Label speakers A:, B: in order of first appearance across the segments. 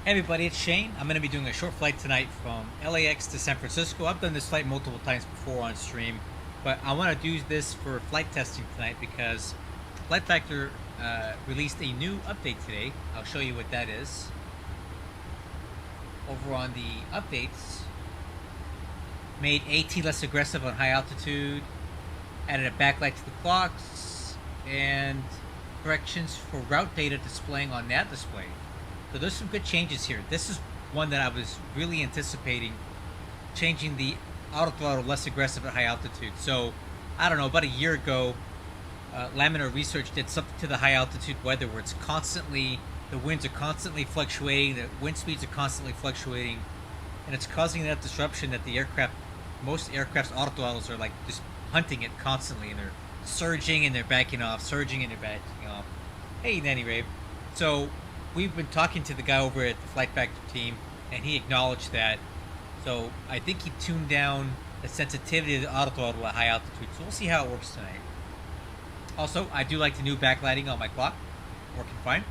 A: Hey everybody, it's Shane. I'm going to be doing a short flight tonight from LAX to San Francisco. I've done this flight multiple times before on stream, but I want to do this for flight testing tonight because Flight Factor released a new update today. I'll show you what that is. Over on the updates, made AT less aggressive on high altitude, added a backlight to the clocks, and corrections for route data displaying on NAND display. So there's some good changes here. This is one that I was really anticipating, changing the autothrottle less aggressive at high altitude. So I don't know, about a year ago, Laminar Research did something to the high altitude weather where it's constantly, the winds are constantly fluctuating, the wind speeds are constantly fluctuating, and it's causing that disruption that the aircraft, most aircraft's autothrottles are like just hunting it constantly, and they're surging and they're backing off, surging and they're backing off. Hey, Nanny Rave. So we've been talking to the guy over at the Flight Factor team, and he acknowledged that. So I think he tuned down the sensitivity of the autothrottle at high altitude. So we'll see how it works tonight. Also, I do like the new backlighting on my clock. Working fine.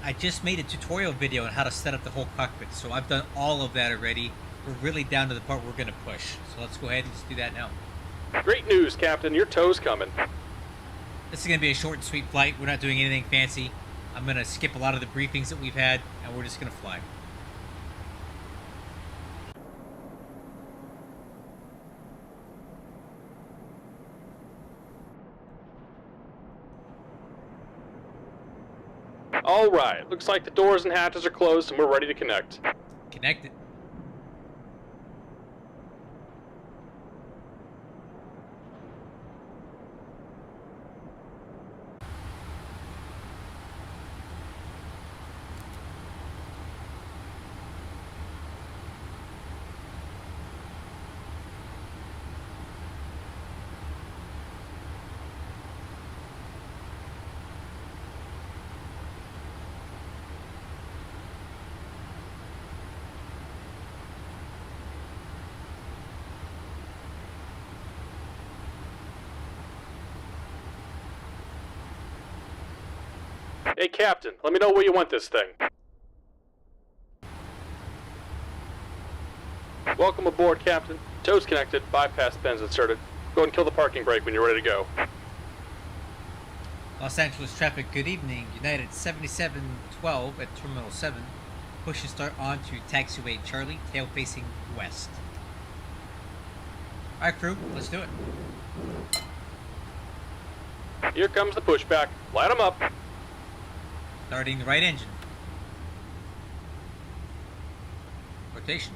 A: I just made a tutorial video on how to set up the whole cockpit. So I've done all of that already. We're really down to the part we're going to push. So let's go ahead and just do that now.
B: Great news, Captain. Your tow's coming.
A: This is going to be a short and sweet flight. We're not doing anything fancy. I'm going to skip a lot of the briefings that we've had, and we're just going to fly.
B: All right. Looks like the doors and hatches are closed, and we're ready to connect.
A: Connected.
B: Hey, Captain. Let me know where you want this thing. Welcome aboard, Captain. Tow's connected. Bypass pins inserted. Go and kill the parking brake when you're ready to go.
A: Los Angeles traffic, good evening. United 7712 at Terminal 7. Push and start on to taxiway Charlie, tail facing west. Alright crew, let's do it.
B: Here comes the pushback. Light 'em up.
A: Starting the right engine. Rotation.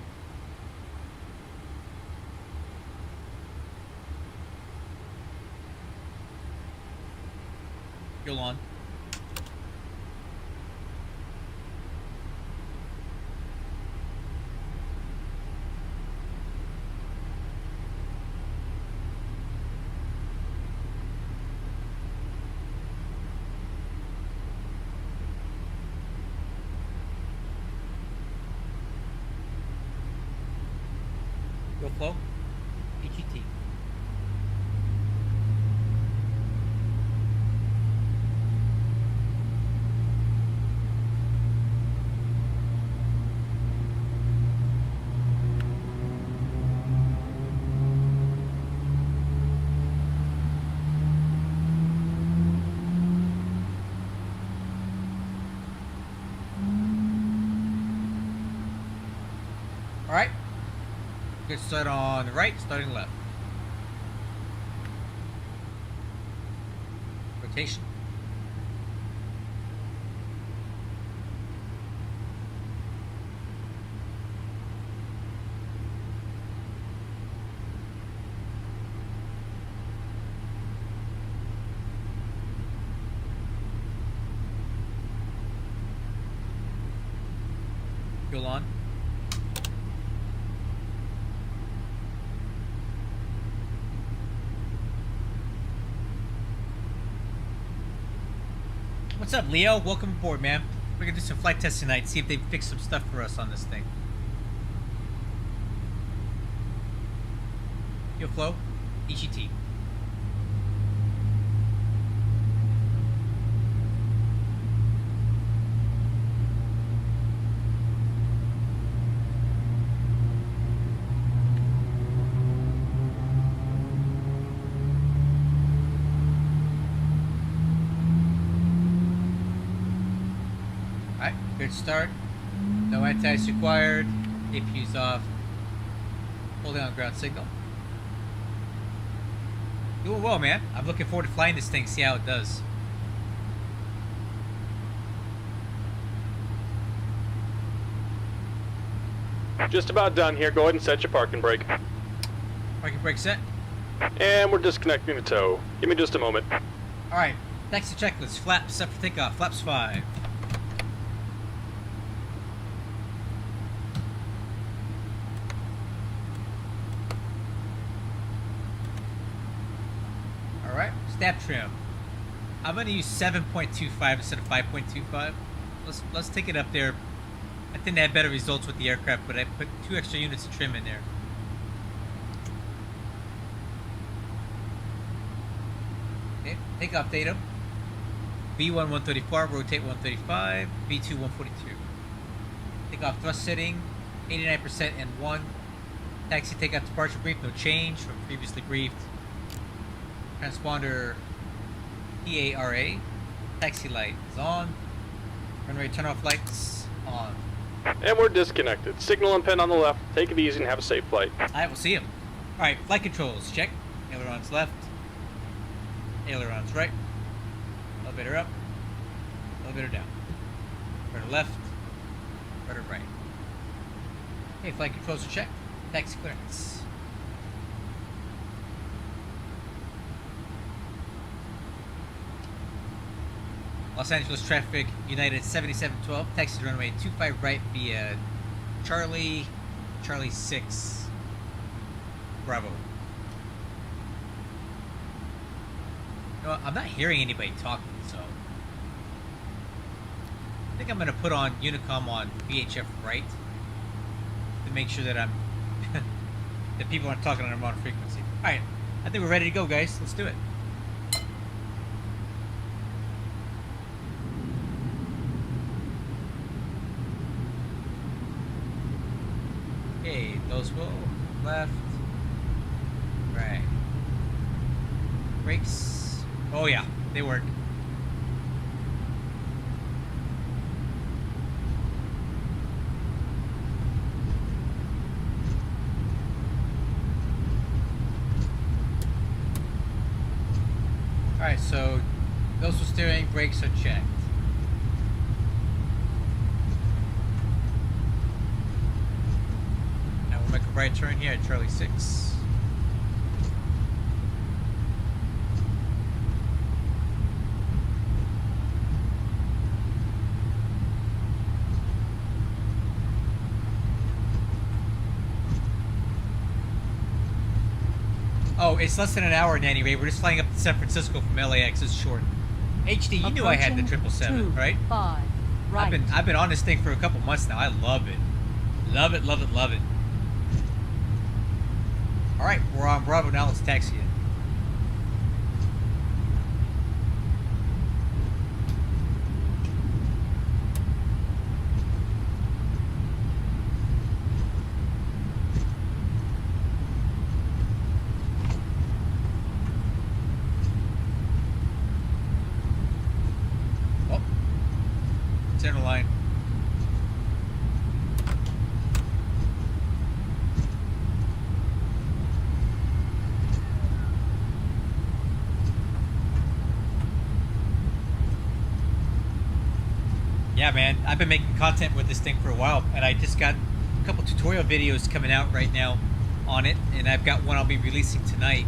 A: Fuel on. Fuel flow. EGT. Alright. Good start on the right, starting left. Rotation. Fuel on. What's up, Leo? Welcome aboard, man. We're gonna do some flight tests tonight, see if they fix some stuff for us on this thing. Fuel flow, EGT. Good start. No anti-ice required. APU's off. Holding on ground signal. Doing well, man. I'm looking forward to flying this thing, see how it does.
B: Just about done here. Go ahead and set your parking brake.
A: Parking brake set.
B: And we're disconnecting the tow. Give me just a moment.
A: Alright, taxi checklist. Flaps set for takeoff. Flaps 5. Alright, snap trim. I'm gonna use 7.25 instead of 5.25. Let's take it up there. I think they had better results with the aircraft, but I put 2 extra units of trim in there. Okay, takeoff data. V1 134, rotate 135, V2 142. Takeoff thrust setting, 89% and 1. Taxi takeoff departure brief, no change from previously briefed. Transponder PARA. Taxi light is on. Runway turnoff lights on.
B: And we're disconnected. Signal and pin on the left. Take it easy and have a safe flight.
A: Alright, we'll see him. Alright, flight controls, check. Ailerons left. Ailerons right. Elevator up. Elevator down. Rudder left. Rudder right. Okay, flight controls are checked. Taxi clearance. Los Angeles traffic, United 7712, taxi to runway 25 right via Charlie 6, Bravo. You know, I'm not hearing anybody talking, so I think I'm going to put on Unicom on VHF right to make sure that I'm that people aren't talking on their wrong frequency. Alright, I think we're ready to go, guys. Let's do it. Okay, those will left, right. Brakes. Oh yeah, they work. Alright, so those for steering, brakes are checked. Make a right turn here at Charlie 6. Oh, it's less than an hour at any rate. We're just flying up to San Francisco from LAX. It's short. HD, you knew I had the 777, right?
C: 5, right.
A: I've been on this thing for a couple months now. I love it. Love it, love it, love it. Alright, we're on Bravo now. Let's taxi it. Oh, center line. Yeah, man, I've been making content with this thing for a while, and I just got a couple tutorial videos coming out right now on it, and I've got one I'll be releasing tonight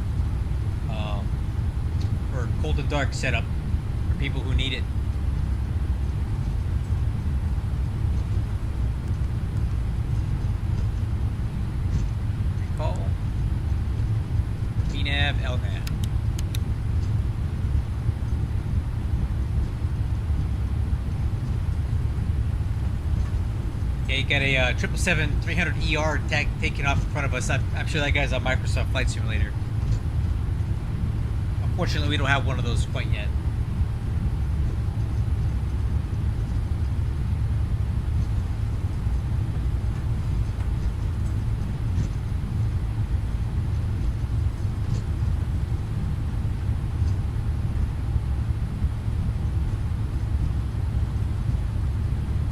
A: for cold and dark setup for people who need it. Recall, VNAV, LNAV. Okay, you got a 777-300ER tag taken off in front of us. I'm sure that guy's on Microsoft Flight Simulator. Unfortunately, we don't have one of those quite yet.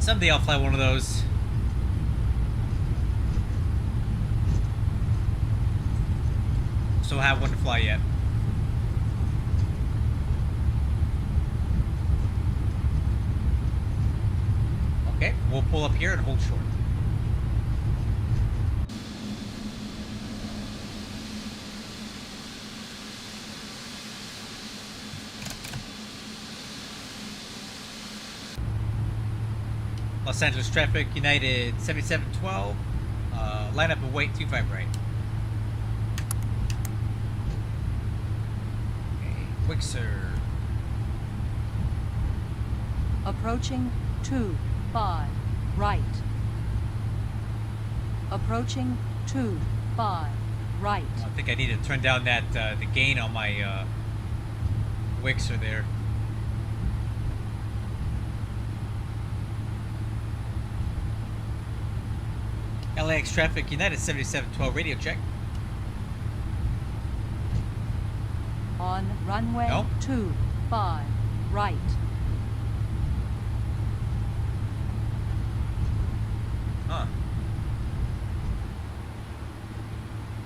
A: Someday I'll fly one of those. So I have one to fly yet. Okay, we'll pull up here and hold short. Los Angeles traffic, United 7712. Line up and wait, 25 right. Okay, quick sir.
C: Approaching 25 right. Approaching 25 right.
A: I think I need to turn down that the gain on my Wixer there. LAX traffic, United 7712, radio check.
C: On runway
A: No.
C: 25 right.
A: Huh.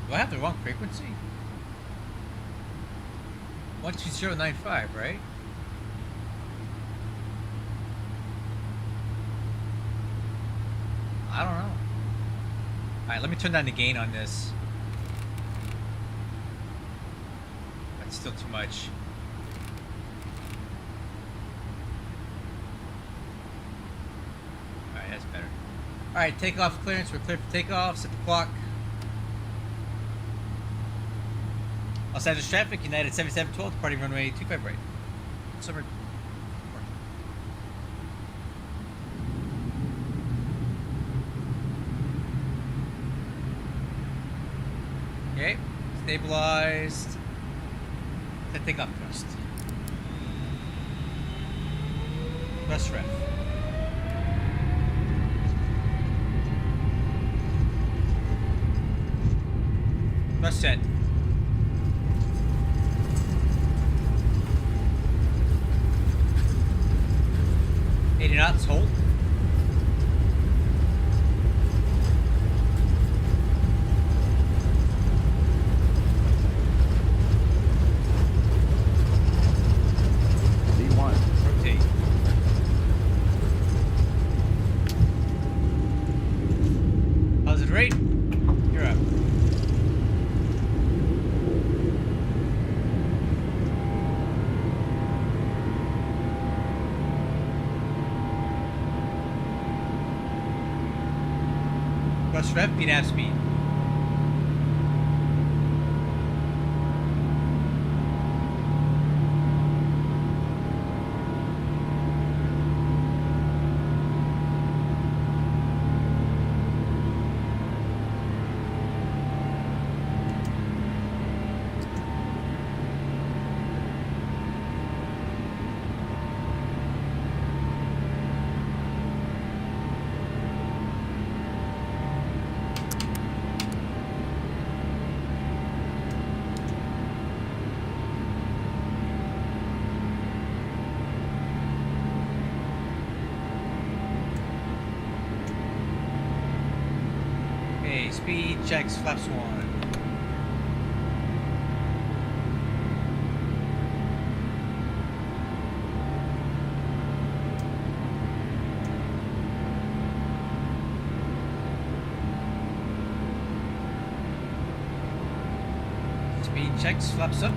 A: Do I have the wrong frequency? 12095, right? I don't know. Alright, let me turn down the gain on this. That's still too much. Alright, that's better. Alright, takeoff clearance. We're cleared for takeoff. Set the clock. Los Angeles traffic, United 7712, departing runway 25 right. Summer. Okay, stabilized. Set takeoff thrust. Thrust ref. Thrust set. Knots, hold.
D: V1.
A: Rotate. Positive rate. You're up. Thrust ref, VNAV speed. Okay, speed checks, flaps 1. Speed checks, flaps up.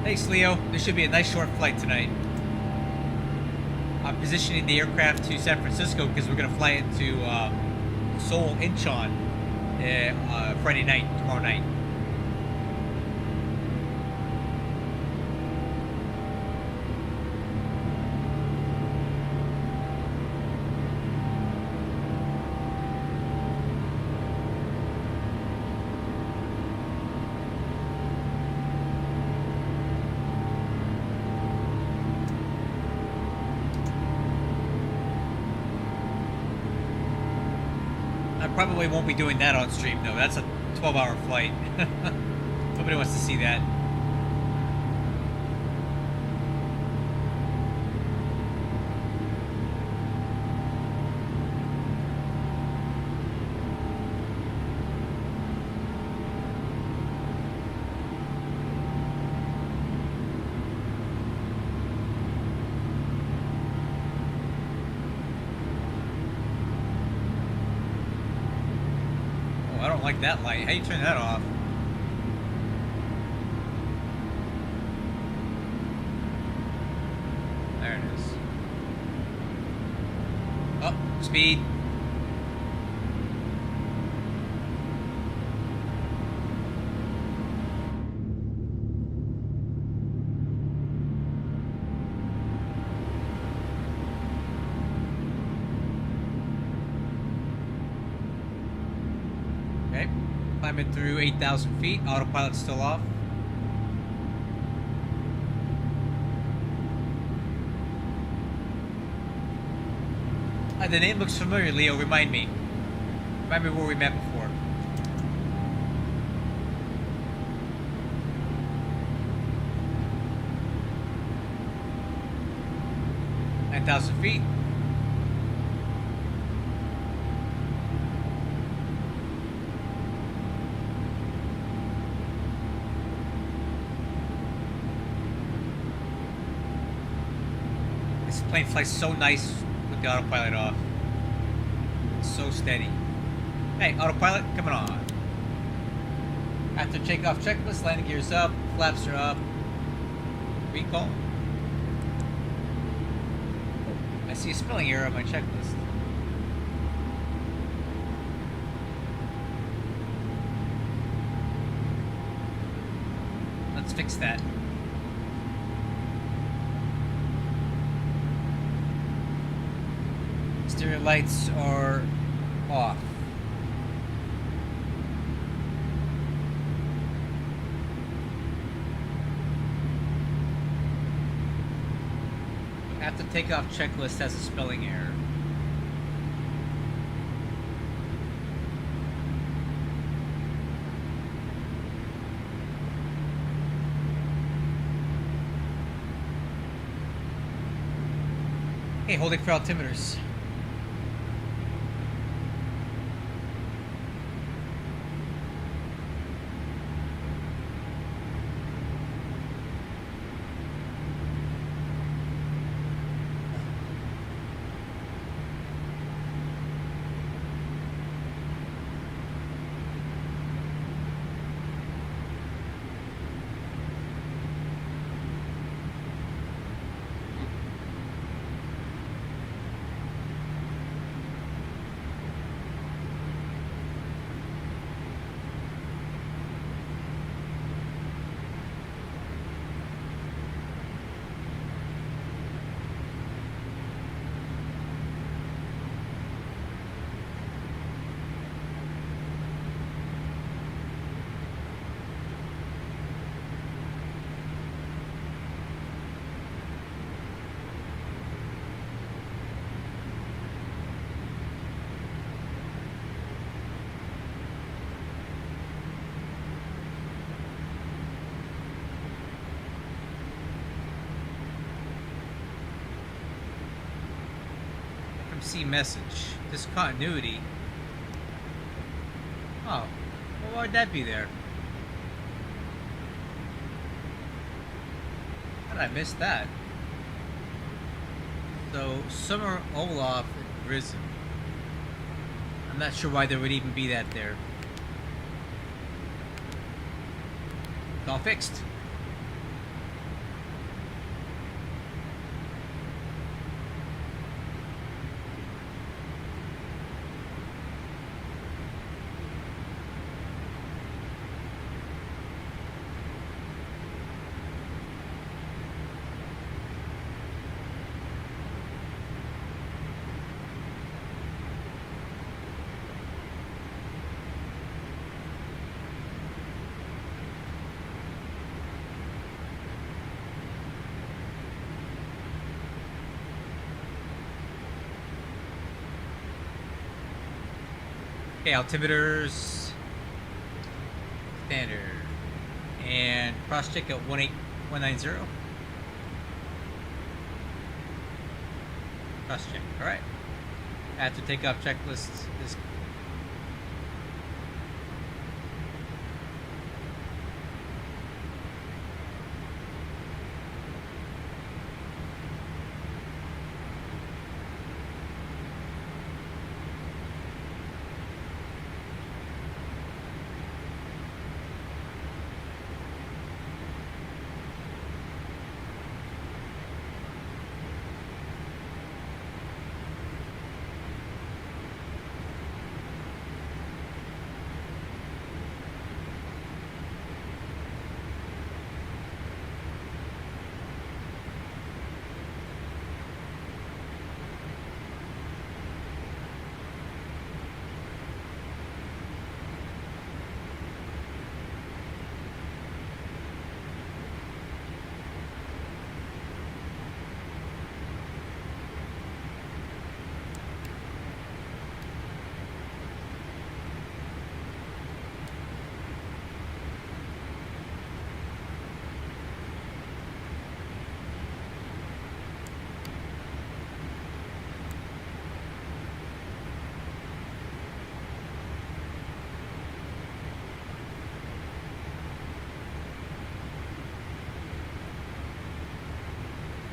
A: Thanks, Leo. This should be a nice short flight tonight. I'm positioning the aircraft to San Francisco because we're going to fly it to Seoul, Incheon, Friday night, tomorrow night. Probably won't be doing that on stream though. That's a 12-hour flight. Nobody wants to see that. I don't like that light. How do you turn that off? There it is. Oh, speed. Okay, climbing through 8,000 feet. Autopilot's still off. The name looks familiar, Leo. Remind me. Remind me where we met before. $9,000 feet. This plane flies so nice with the autopilot off. It's so steady. Hey, autopilot, coming on. After takeoff checklist, landing gears up, flaps are up. Recall. I see a spelling error on my checklist. Let's fix that. Exterior lights are off. After takeoff checklist has a spelling error. Okay, holding for altimeters. FMC message. Discontinuity. Oh, well, why would that be there? How did I miss that? So, Summer, Olaf, and Risen. I'm not sure why there would even be that there. It's all fixed. Okay, altimeters. Standard. And cross check at 18190. Cross check. Alright. After takeoff checklist is.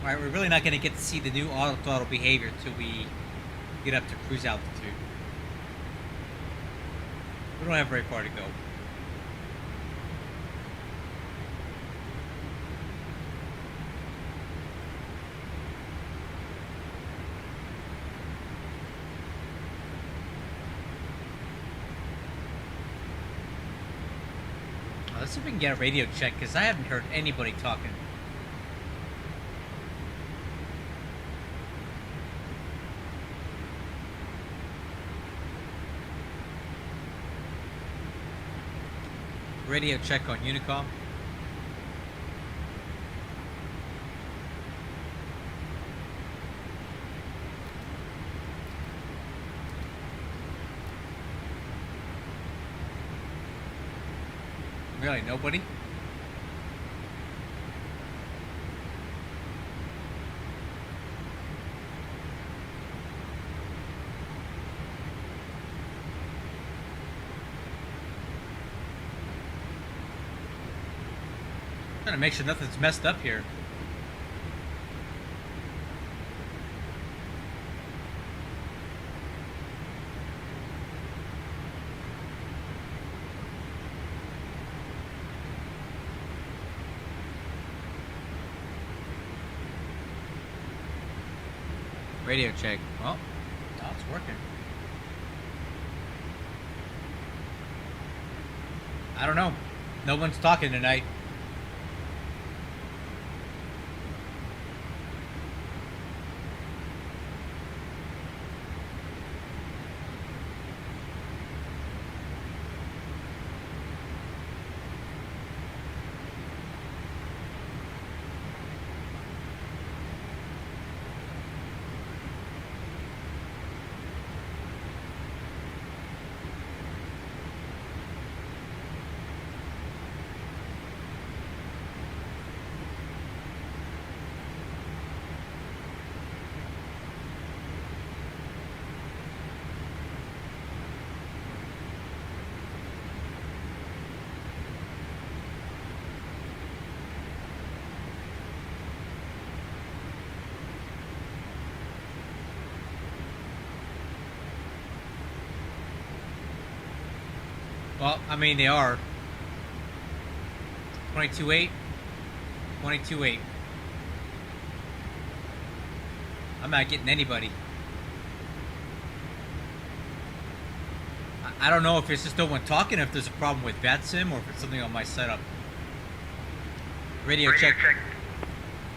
A: Alright, we're really not going to get to see the new auto throttle behavior until we get up to cruise altitude. We don't have very far to go. Let's see if we can get a radio check, because I haven't heard anybody talking. Radio check on Unicom. Really, nobody? Trying to make sure nothing's messed up here. Radio check. Well, now it's working. I don't know. No one's talking tonight. Well, I mean, they are. 22.8. 22.8. I'm not getting anybody. I don't know if it's just no one talking, if there's a problem with VATSIM, or if it's something on my setup. Radio check.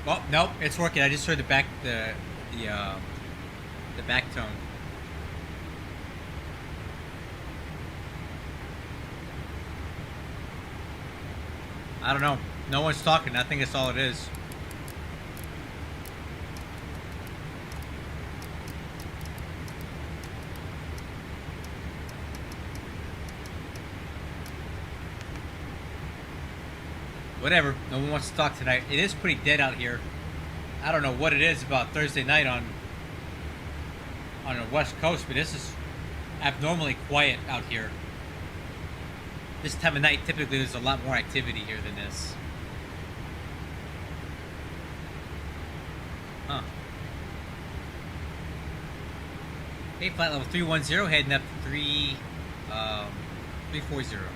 A: Oh, nope, it's working. I just heard the back tone. I don't know. No one's talking. I think that's all it is. whatever. No one wants to talk tonight. It is pretty dead out here. I don't know what it is about Thursday night on the West Coast, but this is abnormally quiet out here. This time of night, typically there's a lot more activity here than this. Huh. Okay, flight level 310 heading up to 340.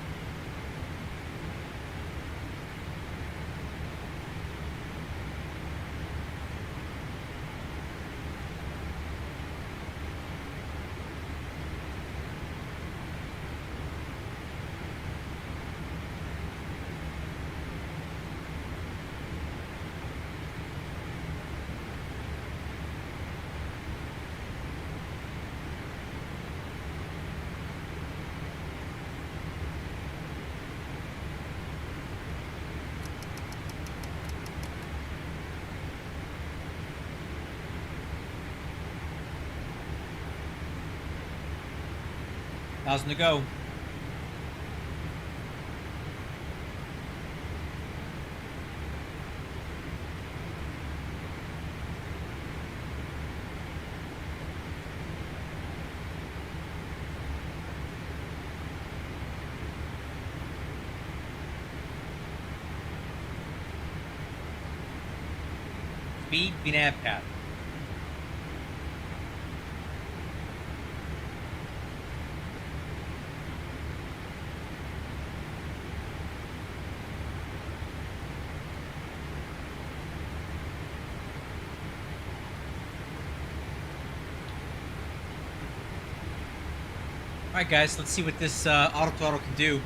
A: Thousand to go. Speed, VNAV path. Alright guys, let's see what this autothrottle can do.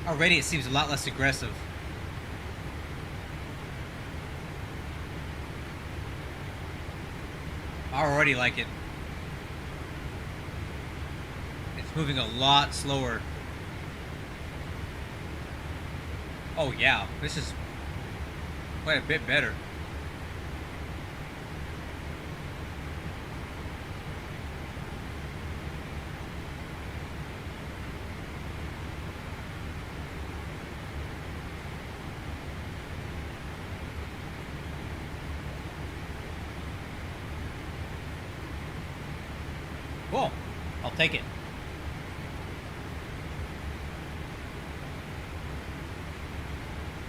A: Already it seems a lot less aggressive. I already like it. It's moving a lot slower. Oh yeah, this is quite a bit better. Cool. I'll take it.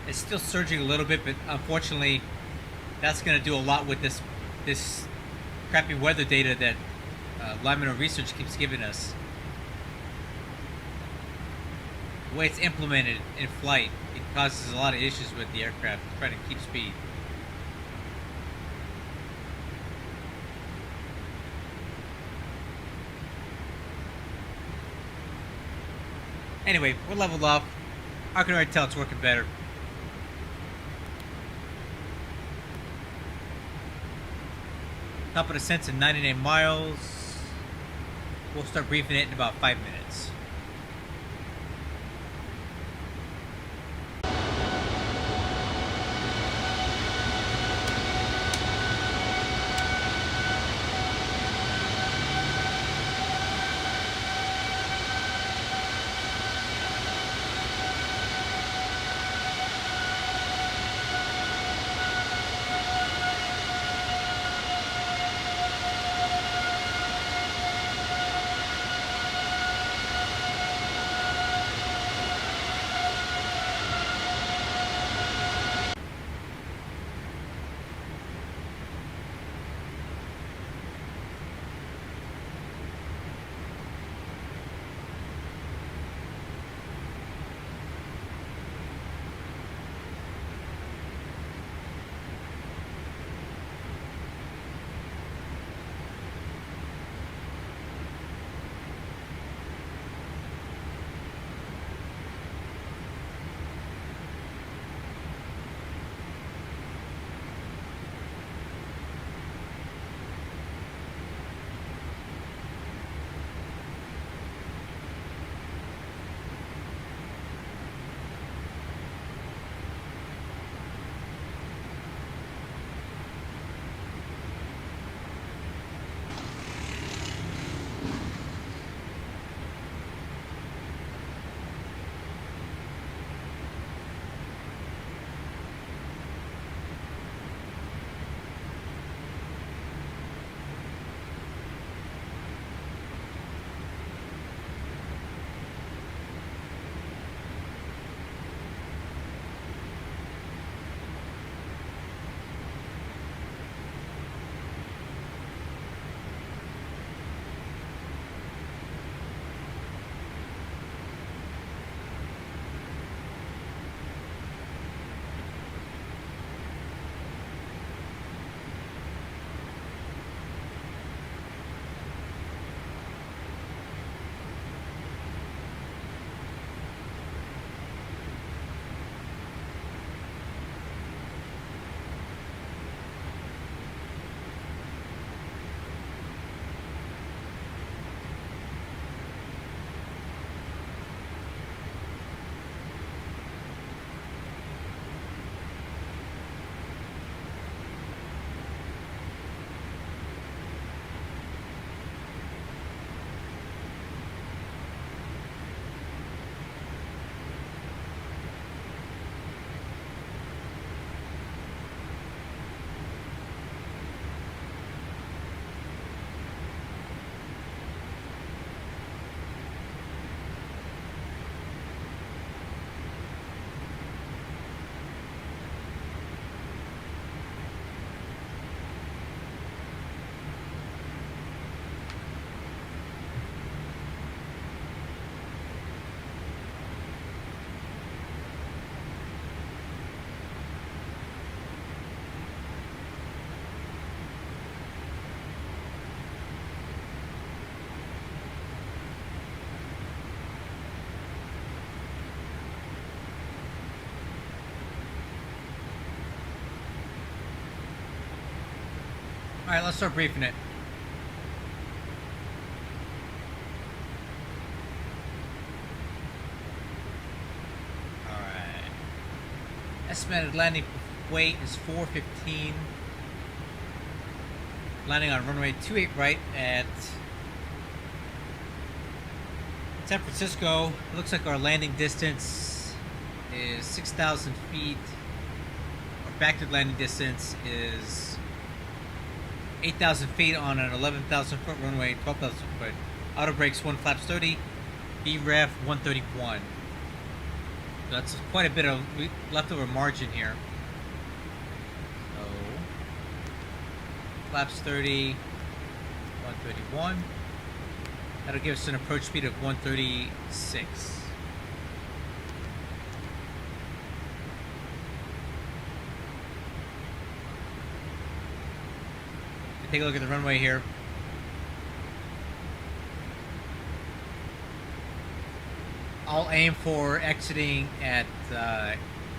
A: It's still surging a little bit, but unfortunately, that's going to do a lot with this crappy weather data that Laminar Research keeps giving us. The way it's implemented in flight, it causes a lot of issues with the aircraft trying to keep speed. Anyway, we're leveled off. I can already tell it's working better. Top of the sense at 99 miles. We'll start briefing it in about 5 minutes. Alright, let's start briefing it. Alright. Estimated landing weight is 415. Landing on runway 28 right at San Francisco. It looks like our landing distance is 6,000 feet. Our backed landing distance is 8,000 feet on an 11,000 foot runway, 12,000 foot. Auto brakes 1 flaps 30, BREF 131. So that's quite a bit of leftover margin here. So flaps 30, 131. That'll give us an approach speed of 136. Take a look at the runway here. I'll aim for exiting at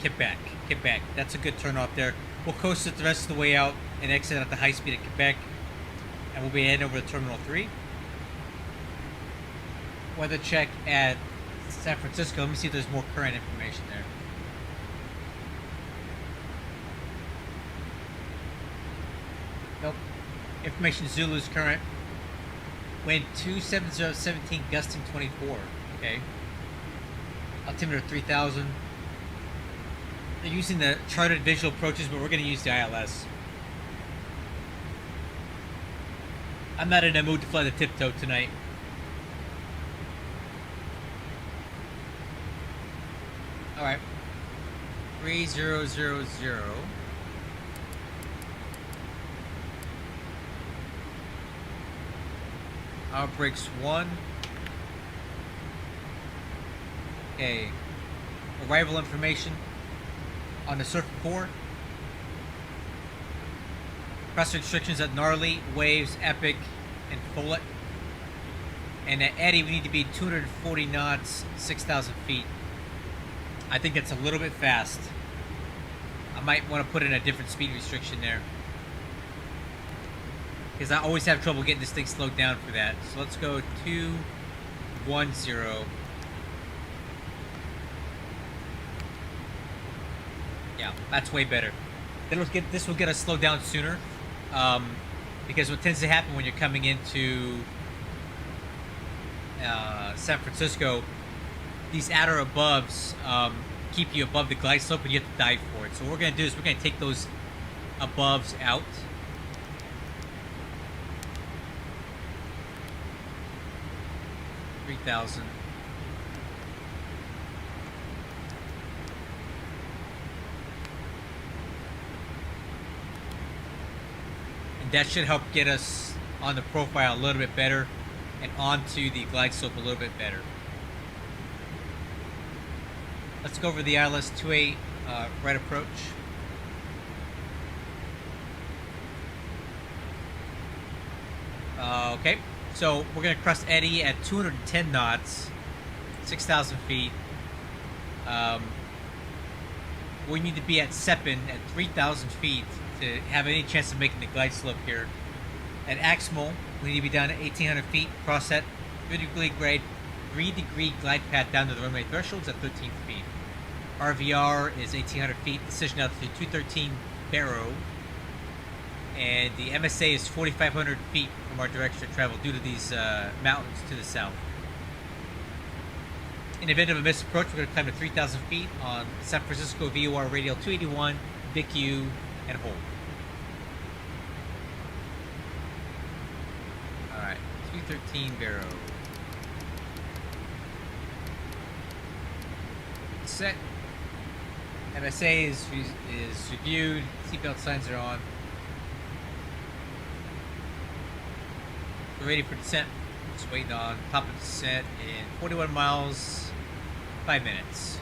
A: Quebec. Quebec. That's a good turnoff there. We'll coast it the rest of the way out and exit at the high speed at Quebec. And we'll be heading over to Terminal 3. Weather check at San Francisco. Let me see if there's more current information there. Nope. Information Zulu's current. Wind 27017, gusting 24. Okay. Altimeter 3000. They're using the charted visual approaches, but we're going to use the ILS. I'm not in a mood to fly the tiptoe tonight. Alright. 3000. Our brakes 1. Okay. Arrival information on the Surfer 4. Pressure restrictions at Gnarly, Waves, Epic, and Follett. And at Eddy, we need to be 240 knots, 6,000 feet. I think that's a little bit fast. I might want to put in a different speed restriction there, because I always have trouble getting this thing slowed down for that. So let's go 210. Yeah, that's way better. This will get us slowed down sooner, because what tends to happen when you're coming into San Francisco, these outer aboves keep you above the glide slope, and you have to dive for it. So what we're going to do is we're going to take those aboves out. $3,000. And that should help get us on the profile a little bit better and onto the glide slope a little bit better. Let's go over the ILS 28 right approach. Okay, so we're going to crest Eddy at 210 knots, 6,000 feet. We need to be at Seppin at 3,000 feet to have any chance of making the glide slope here. At Axmal, we need to be down at 1,800 feet, cross that 3-degree glide path down to the runway thresholds at 13 feet. RVR is 1,800 feet, decision altitude 213 Barrow, and the MSA is 4,500 feet from our direction of travel due to these mountains to the south. In the event of a missed approach, we're going to climb to 3,000 feet on San Francisco VOR radial 281, VIC-U, and hold. Alright, 213 Barrow. Set. MSA is reviewed. Seatbelt signs are on. We're ready for descent. Just waiting on top of descent in 41 miles, 5 minutes.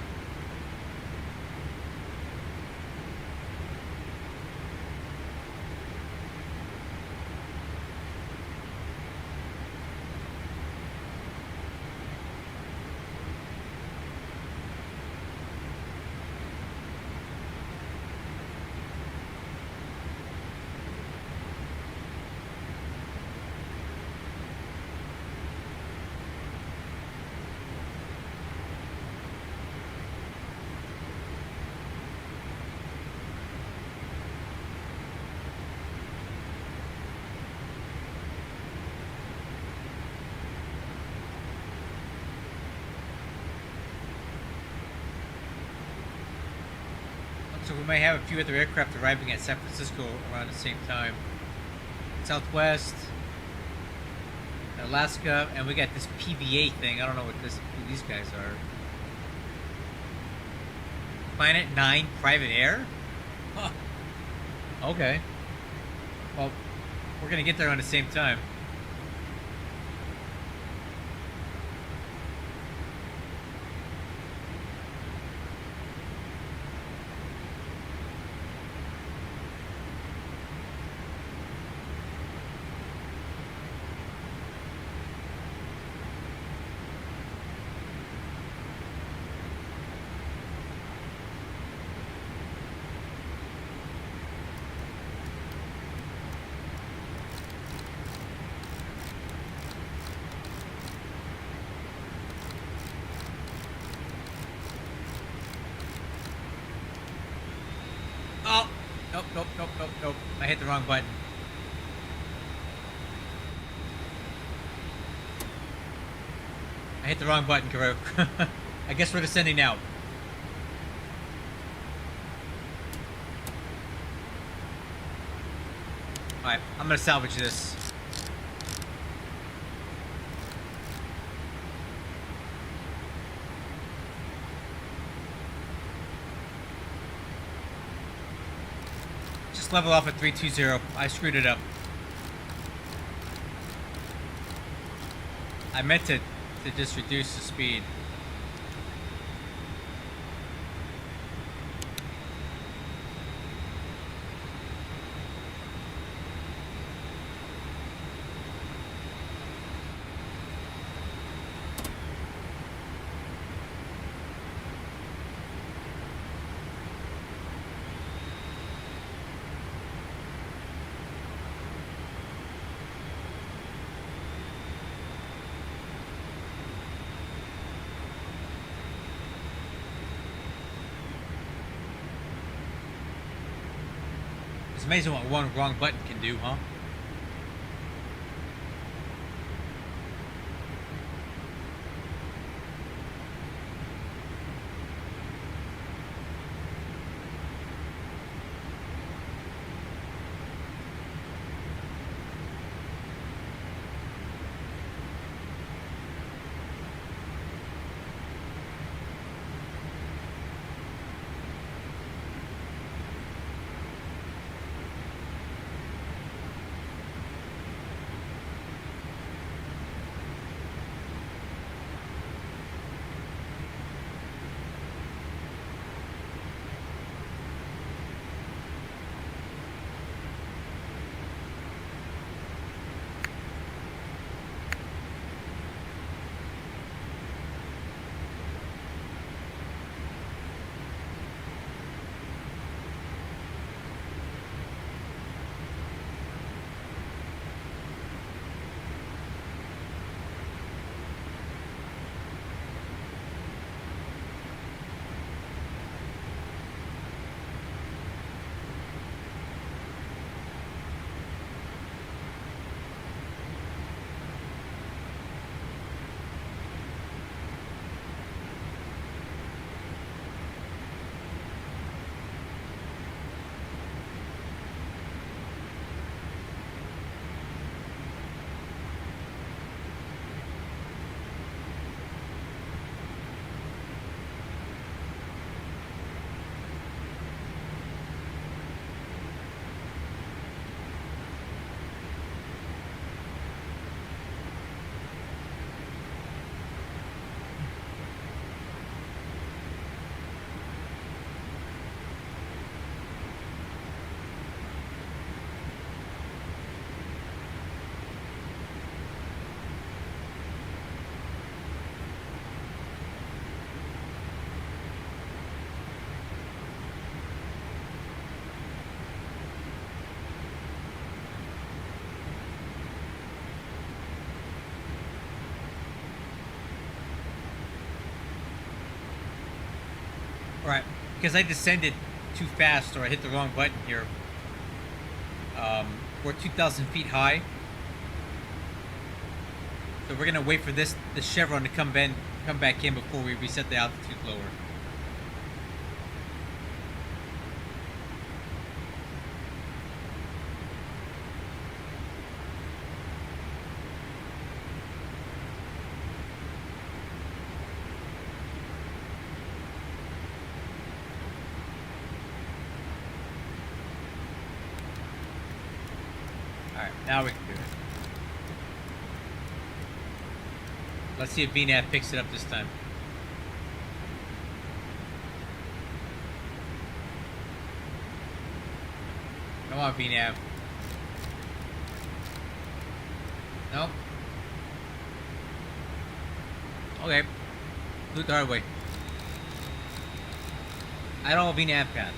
A: we may have a few other aircraft arriving at San Francisco around the same time. Southwest, Alaska, and we got this PVA thing. I don't know who these guys are. Planet 9 Private Air? Huh. Okay. Well, we're gonna get there on the same time. Oh! Nope. I hit the wrong button. I hit the wrong button, Karuk. I guess we're descending now. Alright, I'm gonna salvage this. Just level off at 320. I screwed it up. I meant to just reduce the speed. It's amazing what one wrong button can do, huh? Right, because I descended too fast or I hit the wrong button here. We're 2,000 feet high. So we're gonna wait for the chevron to come back in before we reset the altitude lower. Now we can do it. Let's see if VNAV picks it up this time. Come on, VNAV. Nope. Okay. Do it the hard way. I don't have VNAV pad.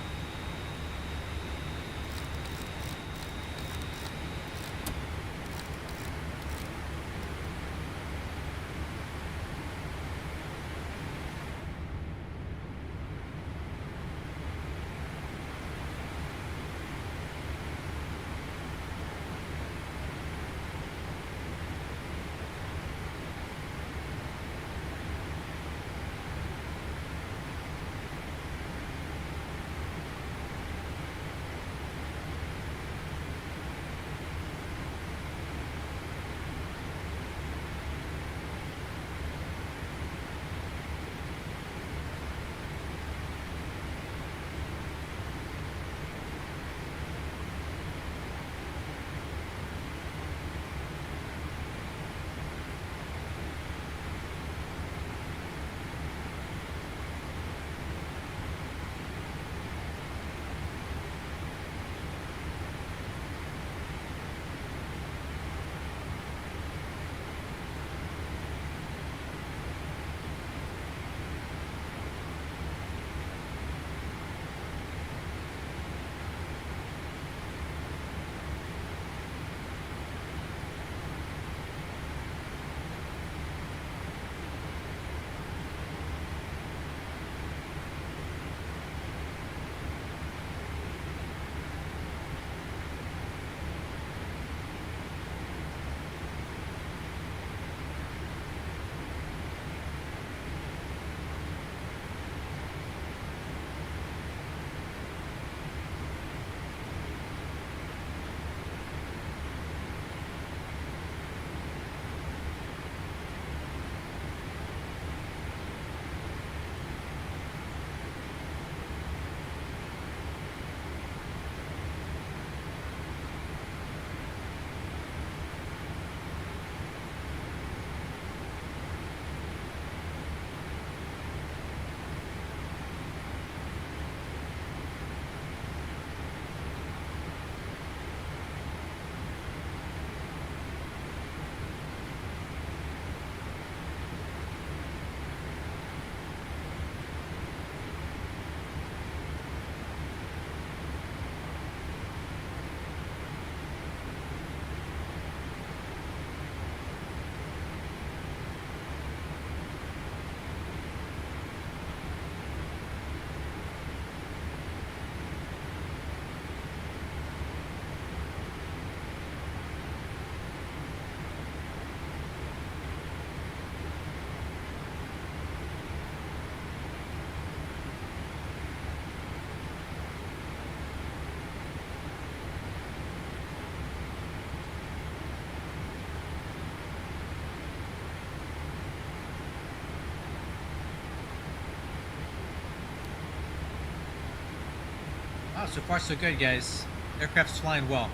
A: Oh, so far so good, guys. Aircraft's flying well.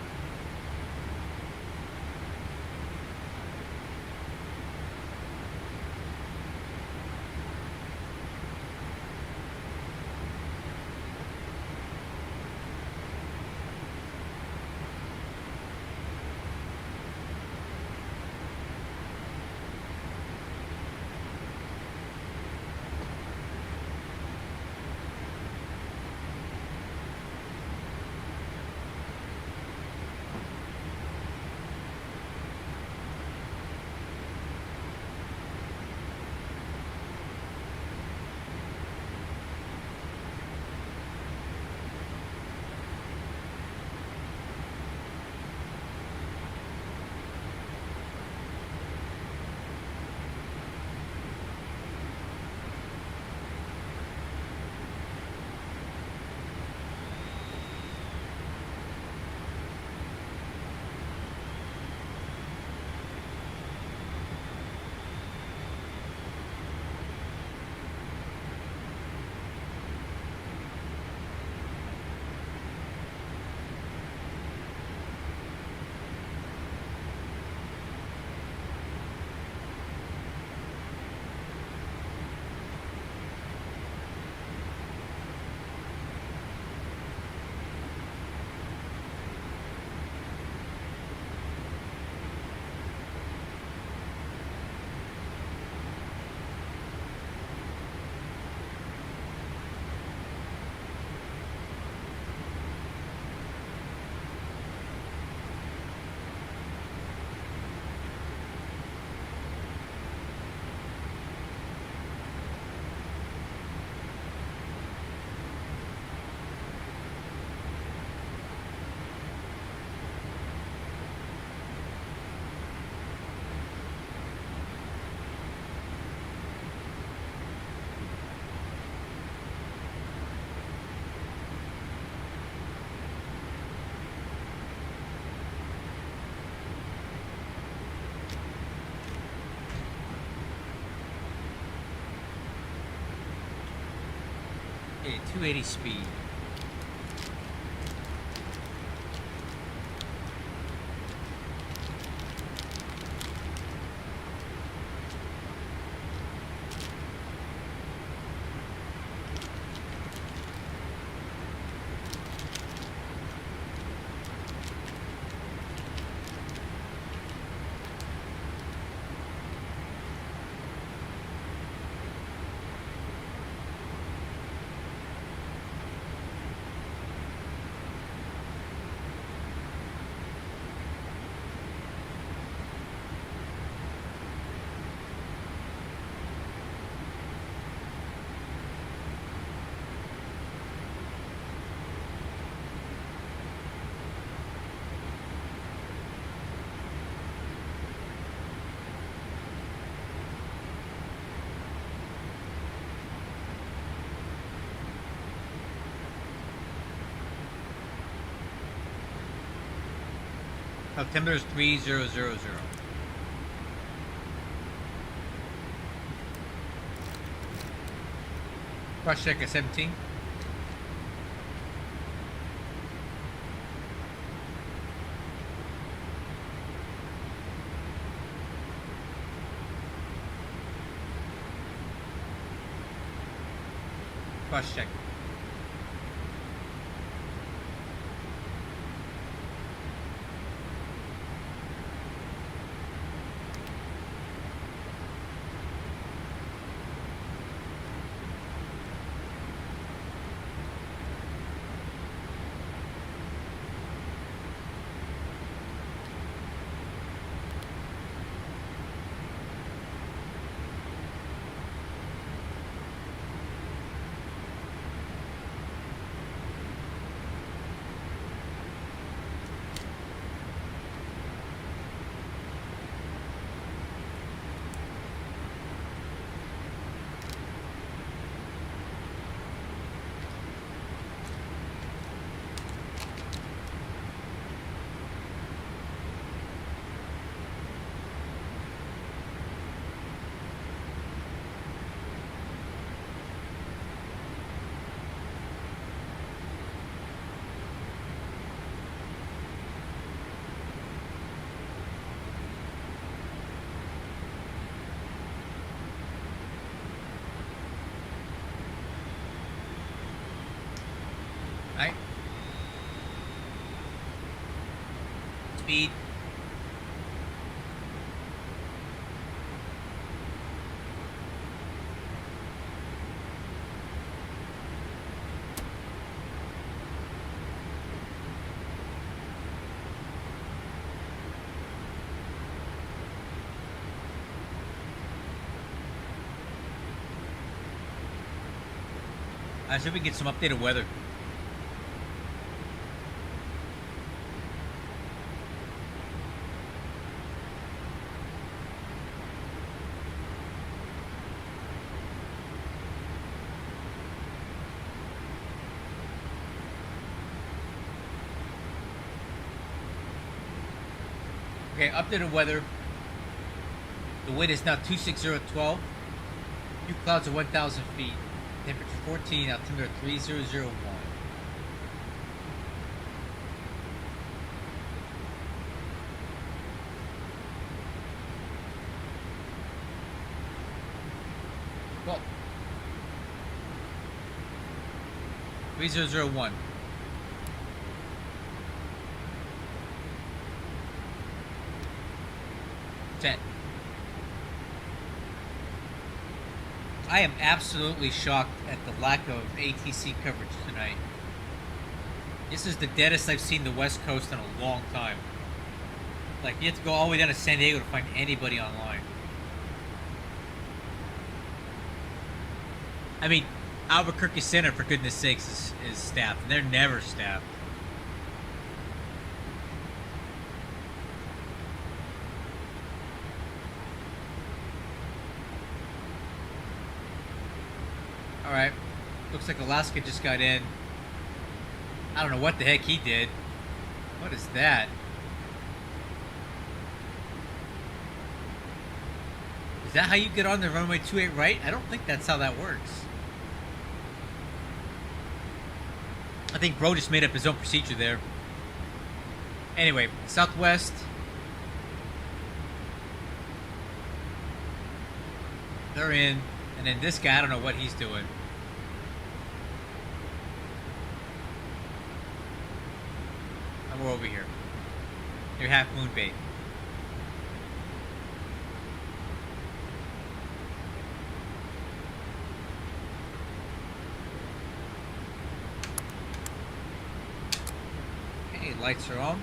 A: Okay, 280 speed. Altimeter is 3000. Cross check at 17. Cross check. Right? Speed. I should we get some updated weather. Okay, updated weather. The wind is now 26012. Few clouds at 1,000 feet. Temperature 14, altimeter 3001. Well, 3001. I am absolutely shocked at the lack of ATC coverage tonight. This is the deadest I've seen the West Coast in a long time. Like, you have to go all the way down to San Diego to find anybody online. I mean, Albuquerque Center, for goodness sakes, is staffed. And they're never staffed. Alright. Looks like Alaska just got in. I don't know what the heck he did. What is that? Is that how you get on the runway 28 right? I don't think that's how that works. I think Bro just made up his own procedure there. Anyway, Southwest. They're in. And then this guy, I don't know what he's doing. And we're over here. Near Half Moon Bay. Okay, lights are on.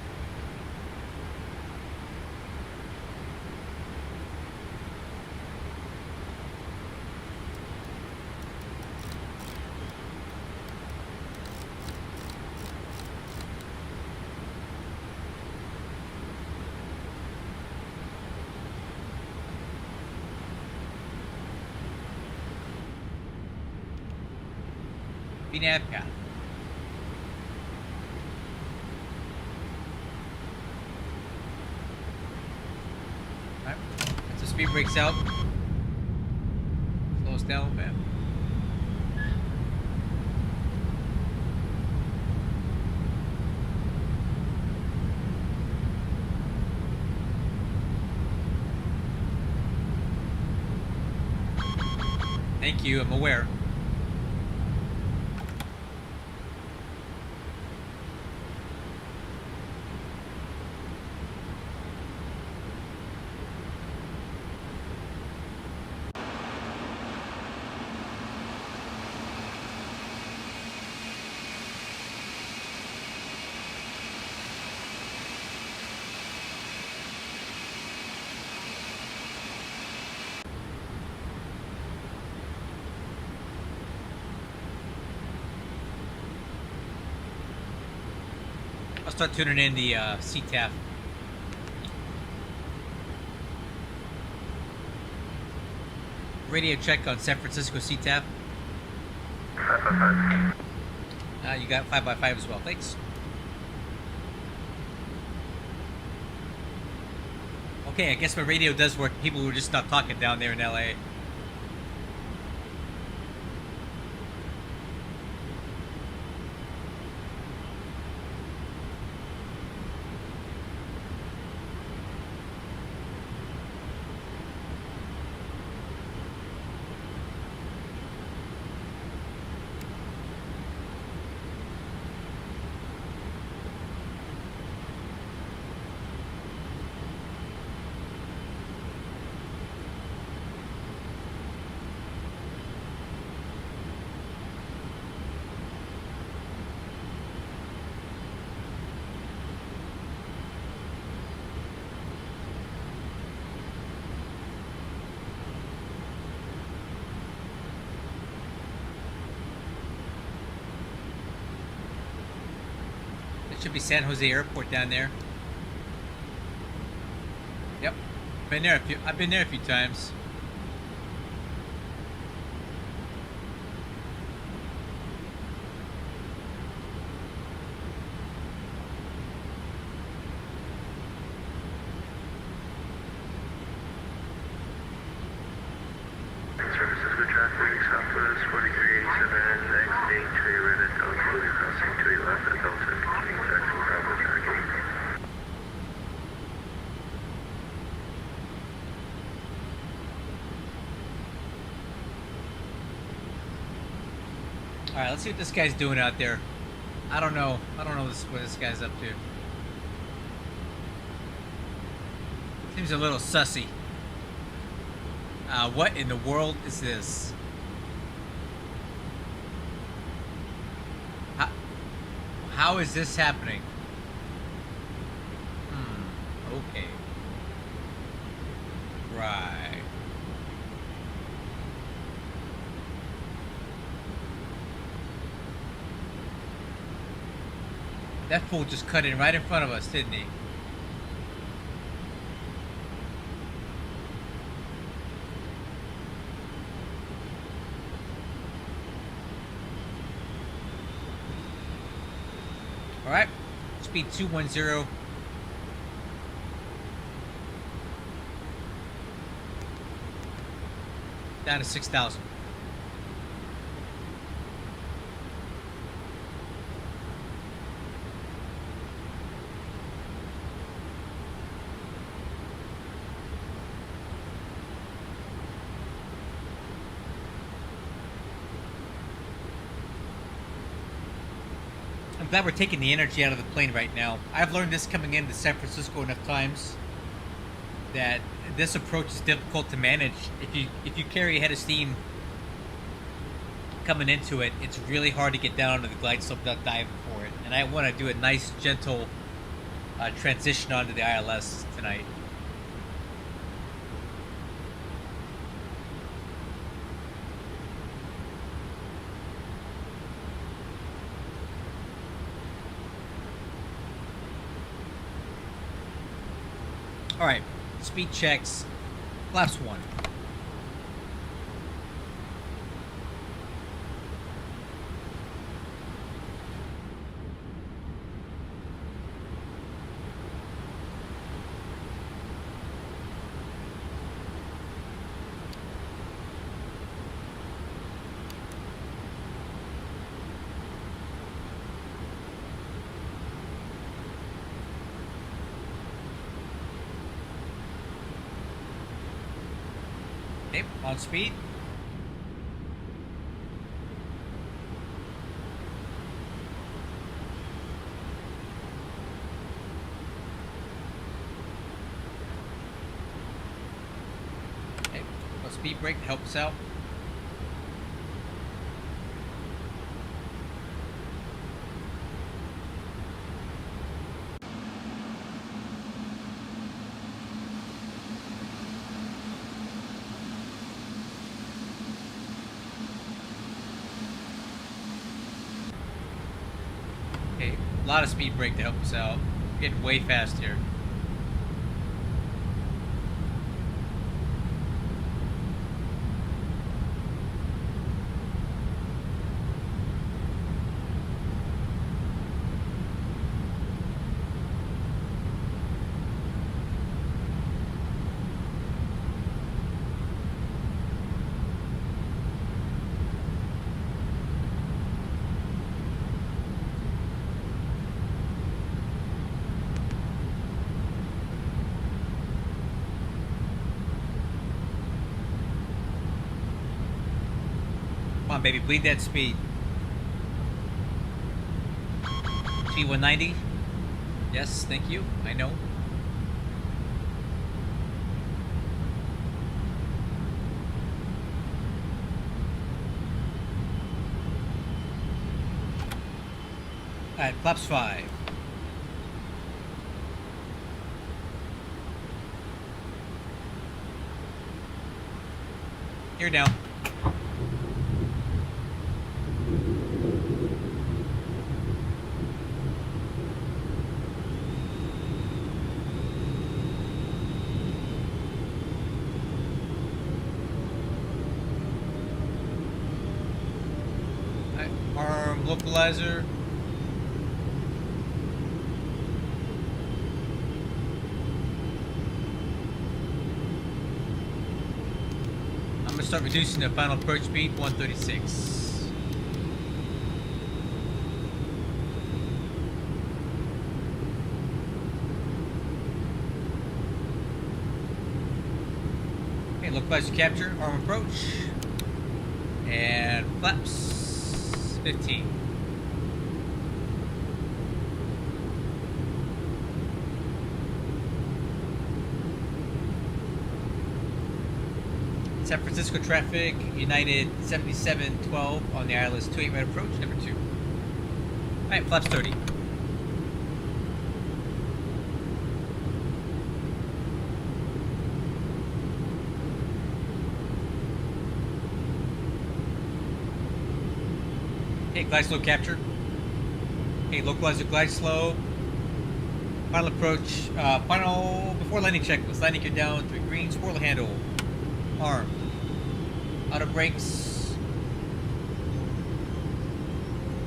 A: Nav path. Alright. As the speed breaks out, slow us down a bit. Thank you, I'm aware. I'll start tuning in the CTAF. Radio check on San Francisco CTAF.
D: 5x5.
A: You got 5x5 as well. Thanks. Okay, I guess my radio does work. People were just not talking down there in LA. Should be San Jose Airport down there. Yep, been there I've been there a few times.
D: Services with traffic, Southwest 4387, exiting to your right at Delta, crossing to your left at Delta, continuing taxi Bravo tracking.
A: Alright, let's see what this guy's doing out there. I don't know what this guy's up to. Seems a little sussy. What in the world is this? How is this happening? Okay. Right. That fool just cut in right in front of us, didn't he? Alright, speed 210. Down to 6,000. I'm glad we're taking the energy out of the plane right now. I've learned this coming into San Francisco enough times that this approach is difficult to manage. If you carry a head of steam coming into it, it's really hard to get down onto the glide slope without diving for it. And I want to do a nice, gentle transition onto the ILS tonight. All right, speed checks, flaps 1. Okay, on speed. Okay, a speed brake to help us out. Okay, a lot of speed brake to help us out. We're getting way fast here. Come on, baby, bleed that speed. Speed 190. Yes, thank you. I know. Alright, flaps 5. You're down. Arm localizer. I'm gonna start reducing the final approach speed 136. Okay, localizer capture, arm approach, and flaps 15. San Francisco traffic, United 7712 on the ILS 28 right approach, number 2. Alright, flaps 30. Okay, glide slow capture. Okay, localizer glide slow. Final approach, final before landing checklist. Landing gear down, 3 green, spoiler handle. Arm. Auto brakes.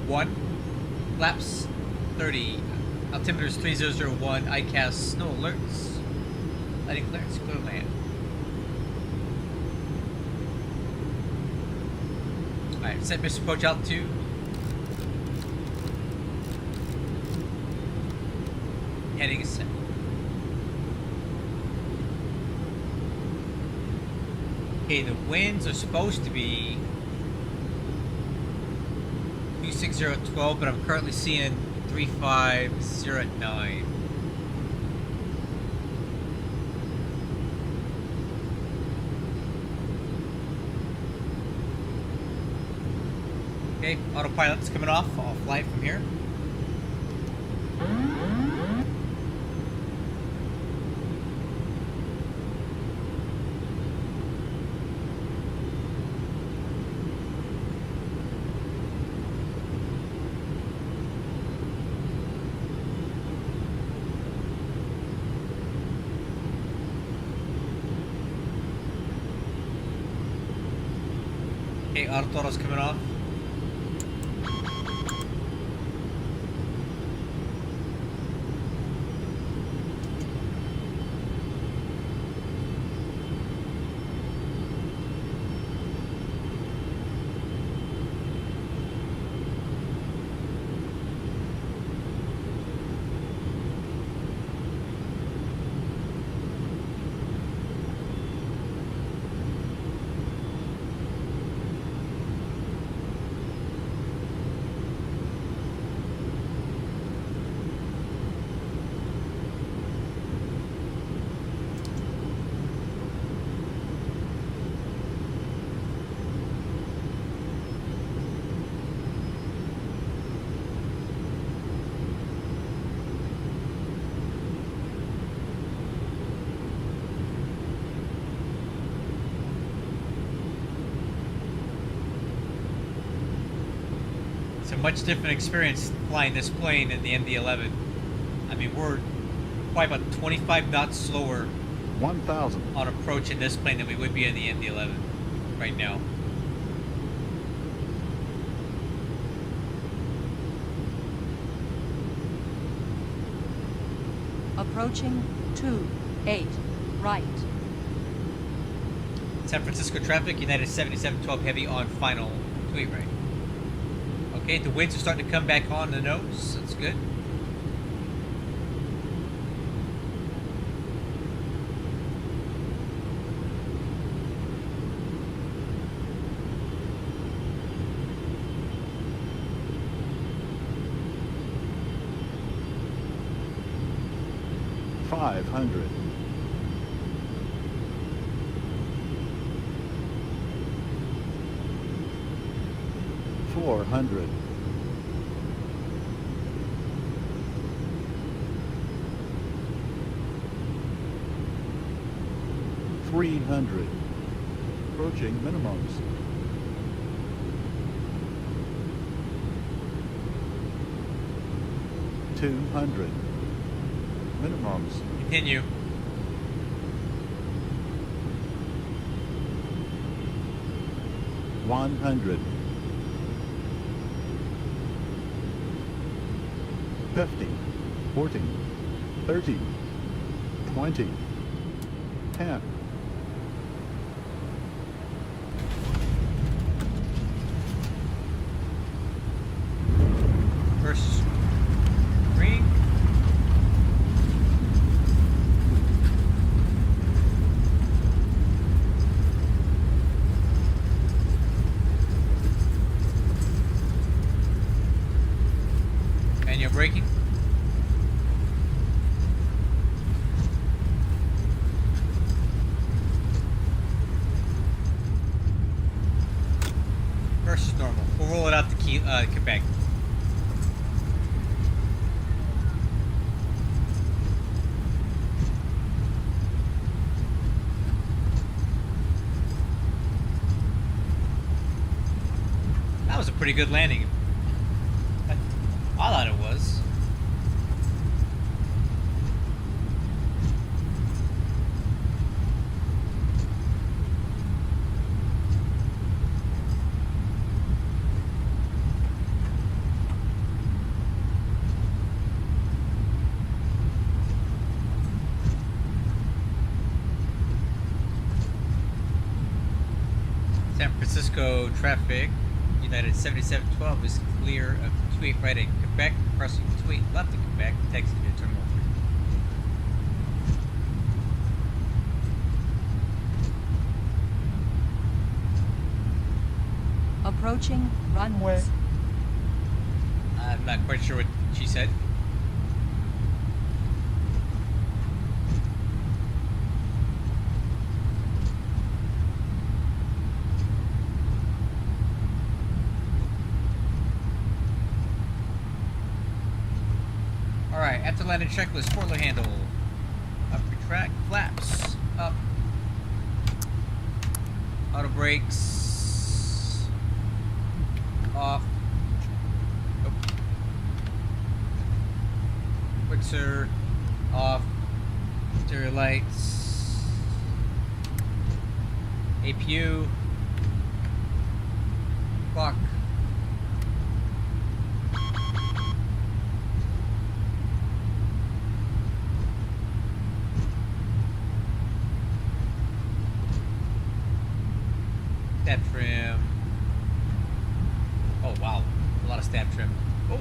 A: 1. Flaps 30. Altimeters 3001. ICAS, no alerts. Landing clearance, clear land. Alright, set missile approach altitude. Heading is set. Okay, the winds are supposed to be 36012, but I'm currently seeing 350 at 9. Okay, autopilot's coming off. I'll fly it from here. Okay, autothrottle's coming off. It's a much different experience flying this plane than the MD-11. I mean, we're probably about 25 knots slower
E: 1,000.
A: on approach in this plane than we would be in the MD-11 right now.
C: Approaching 28 right.
A: San Francisco traffic, United 7712 heavy on final 28 right. Okay, the winds are starting to come back on the nose. That's good.
E: $500. 400. 300. Approaching minimums. 200. Minimums.
A: Continue.
E: 100. 50. 40. 30. 20. 10.
A: First green. And you're braking. First is normal. We'll roll it out to Quebec. That was a pretty good landing. I thought it was. San Francisco traffic, United 7712 is clear of 28 right at Quebec, crossing 28 left at Quebec, taxi to Terminal 3.
C: Approaching runway
A: I'm not quite sure what she said. Alright, after landing checklist, spoiler handle. Up, retract, flaps, up. Auto brakes. Off. Nope. Quixer. Off. Exterior lights. APU. Clock. Stab trim. Oh wow, a lot of stab trim. Oh.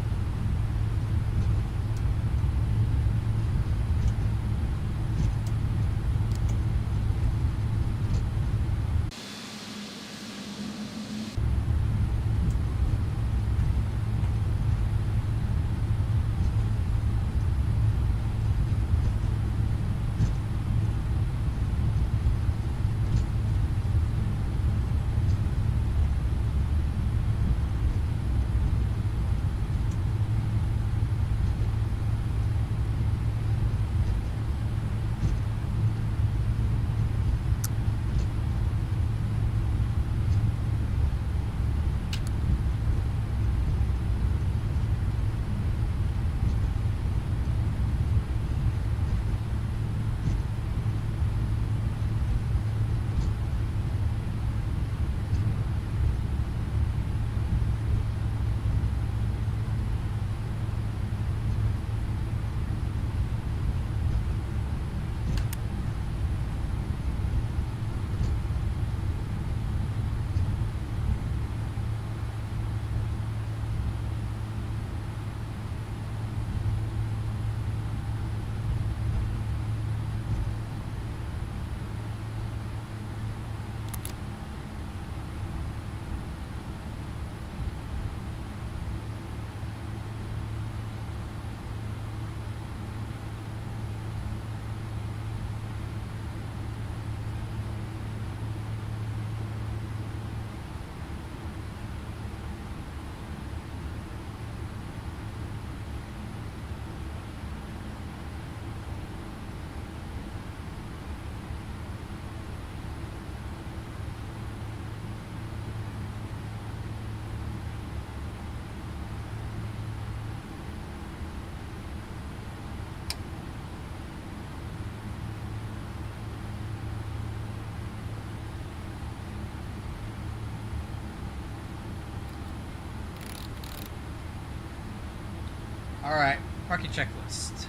A: Alright, parking checklist.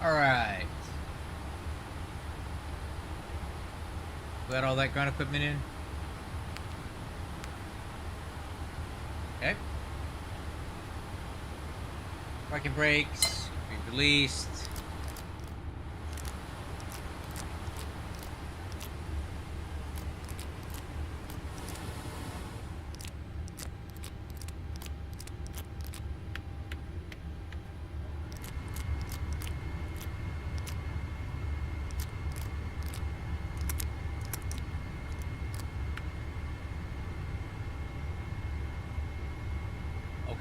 A: Alright. Got all that ground equipment in? Okay. Parking brakes, be released.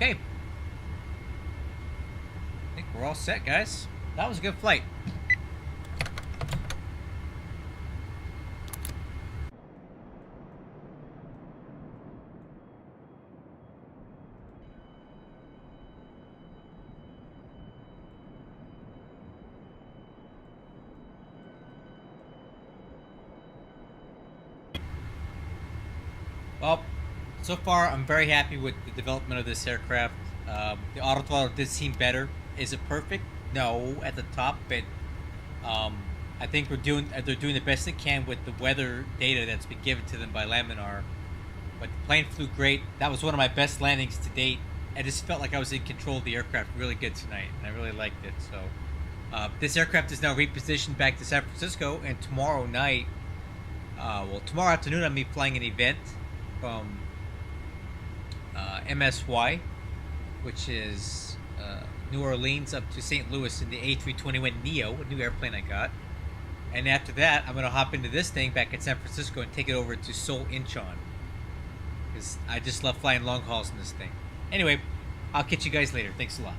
A: Okay. I think we're all set, guys. That was a good flight. Well, so far I'm very happy with the development of this aircraft. The autothrottle did seem better. Is it perfect? No, at the top, but I think they're doing the best they can with the weather data that's been given to them by Laminar. But the plane flew great. That was one of my best landings to date. I just felt like I was in control of the aircraft really good tonight, and I really liked it. So this aircraft is now repositioned back to San Francisco, and tomorrow night, tomorrow afternoon, I'm be flying an event from MSY, which is New Orleans up to St. Louis in the A321neo, a new airplane I got. And after that, I'm going to hop into this thing back at San Francisco and take it over to Seoul Incheon, because I just love flying long hauls in this thing. Anyway, I'll catch you guys later. Thanks a lot.